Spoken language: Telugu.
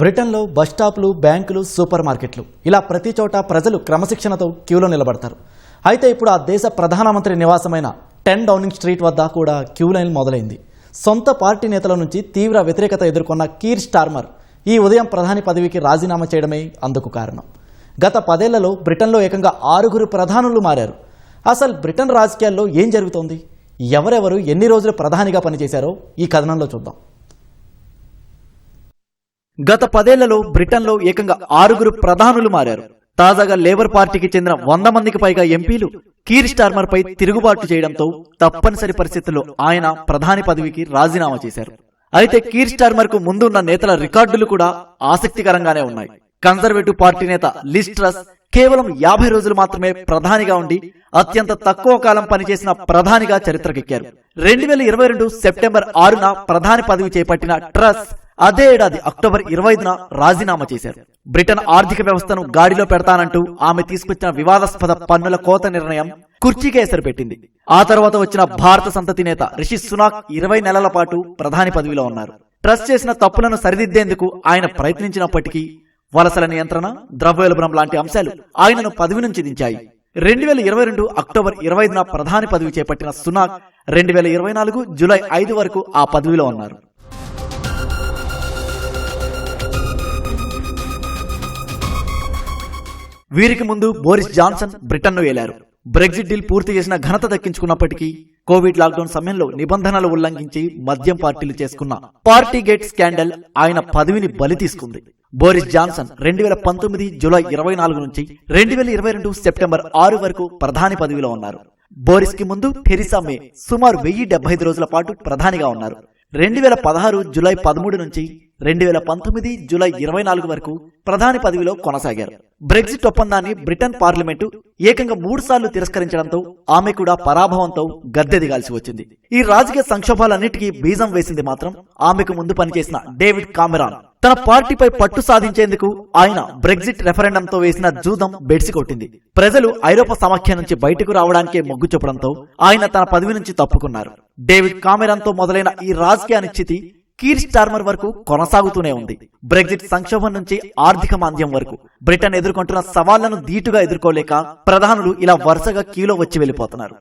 బ్రిటన్లో బస్టాప్లు, బ్యాంకులు, సూపర్ మార్కెట్లు ఇలా ప్రతి చోట ప్రజలు క్రమశిక్షణతో క్యూలో నిలబడతారు. అయితే ఇప్పుడు ఆ దేశ ప్రధానమంత్రి నివాసమైన 10 డౌనింగ్ స్ట్రీట్ వద్ద కూడా క్యూ లైన్ మొదలైంది. సొంత పార్టీ నేతల నుంచి తీవ్ర వ్యతిరేకత ఎదుర్కొన్న కీర్ స్టార్మర్ ఈ ఉదయం ప్రధాని పదవికి రాజీనామా చేయడమే అందుకు కారణం. గత 10 ఏళ్లలో బ్రిటన్లో ఏకంగా 6 ప్రధానులు మారారు. అసలు బ్రిటన్ రాజకీయాల్లో ఏం జరుగుతోంది, ఎవరెవరు ఎన్ని రోజులు ప్రధానిగా పనిచేశారో ఈ కథనంలో చూద్దాం. గత 10 ఏళ్లలో బ్రిటన్లో ఏకంగా 6 ప్రధానులు మారారు. తాజాగా లేబర్ పార్టీకి చెందిన 100 మందికి పైగా ఎంపీలు కీర్ స్టార్మర్ పై తిరుగుబాటు చేయడంతో తప్పనిసరి పరిస్థితుల్లో ఆయన ప్రధాని పదవికి రాజీనామా చేశారు. అయితే కీర్ స్టార్మర్ కు ముందు ఉన్న నేతల రికార్డులు కూడా ఆసక్తికరంగానే ఉన్నాయి. కన్జర్వేటివ్ పార్టీ నేత లిజ్ ట్రస్ కేవలం 50 రోజులు మాత్రమే ప్రధానిగా ఉండి అత్యంత తక్కువ కాలం పనిచేసిన ప్రధానిగా చరిత్రకెక్కారు. 2022 సెప్టెంబర్ 6న ప్రధాని పదవి చేపట్టిన ట్రస్ అదే ఏడాది అక్టోబర్ 25న రాజీనామా చేశారు. బ్రిటన్ ఆర్థిక వ్యవస్థను గాడిలో పెడతానంటూ ఆమె తీసుకొచ్చిన వివాదాస్పద పన్నుల కోత నిర్ణయం కుర్చీకి ఎసరు పెట్టింది. ఆ తర్వాత వచ్చిన భారత సంతతి నేత రిషి సునాక్ 20 నెలల పాటు ప్రధాని పదవిలో ఉన్నారు. ట్రస్ట్ చేసిన తప్పులను సరిదిద్దేందుకు ఆయన ప్రయత్నించినప్పటికీ వలసల నియంత్రణ, ద్రవ్యోల్బణం లాంటి అంశాలు ఆయనను పదవి నుంచి దించాయి. 2022 అక్టోబర్ 25న ప్రధాని పదవి చేపట్టిన సునాక్ 2024 జూలై 5 వరకు ఆ పదవిలో ఉన్నారు. వీరికి ముందు బోరిస్ జాన్సన్ బ్రిటన్ను ఏలారు. బ్రెగ్జిట్ డీల్ పూర్తి చేసిన ఘనత దక్కించుకున్నప్పటికీ కోవిడ్ లాక్డౌన్ సమయంలో నిబంధనలు ఉల్లంఘించి మద్యం పార్టీలు చేసుకున్న పార్టీ గేట్ స్కాండల్ ఆయన పదవిని బలి తీసుకుంది. బోరిస్ జాన్సన్ 2019 జూలై 24 నుంచి 2022 సెప్టెంబర్ 6 వరకు ప్రధాని పదవిలో ఉన్నారు. బోరిస్ కి ముందు థెరిసా మే సుమారు 1075 రోజుల పాటు ప్రధానిగా ఉన్నారు. 2016 జూలై 13 నుంచి 2019 జూలై 24 వరకు ప్రధాని పదవిలో కొనసాగారు. బ్రెగ్జిట్ ఒప్పందాన్ని బ్రిటన్ పార్లమెంటు ఏకంగా 3 సార్లు తిరస్కరించడంతో ఆమె కూడా పరాభవంతో గద్దెదిగాల్సి వచ్చింది. ఈ రాజకీయ సంక్షోభాలన్నిటికీ బీజం వేసింది మాత్రం ఆమెకు ముందు పనిచేసిన డేవిడ్ కామెరాన్. తన పార్టీపై పట్టు సాధించేందుకు ఆయన బ్రెగ్జిట్ రెఫరెండంతో వేసిన జూదం బెడిసి కొట్టింది. ప్రజలు ఐరోపా సమాఖ్య నుంచి బయటకు రావడానికే మొగ్గు చూపడంతో ఆయన తన పదవి నుంచి తప్పుకున్నారు. డేవిడ్ కామెరాన్ తో మొదలైన ఈ రాజకీయ అనిశ్చితి కీర్ స్టార్మర్ వరకు కొనసాగుతూనే ఉంది. బ్రెగ్జిట్ సంక్షోభం నుంచి ఆర్థిక మాంద్యం వరకు బ్రిటన్ ఎదుర్కొంటున్న సవాళ్లను ధీటుగా ఎదుర్కోలేక ప్రధానులు ఇలా వరుసగా క్యూలో వచ్చి వెళ్లిపోతున్నారు.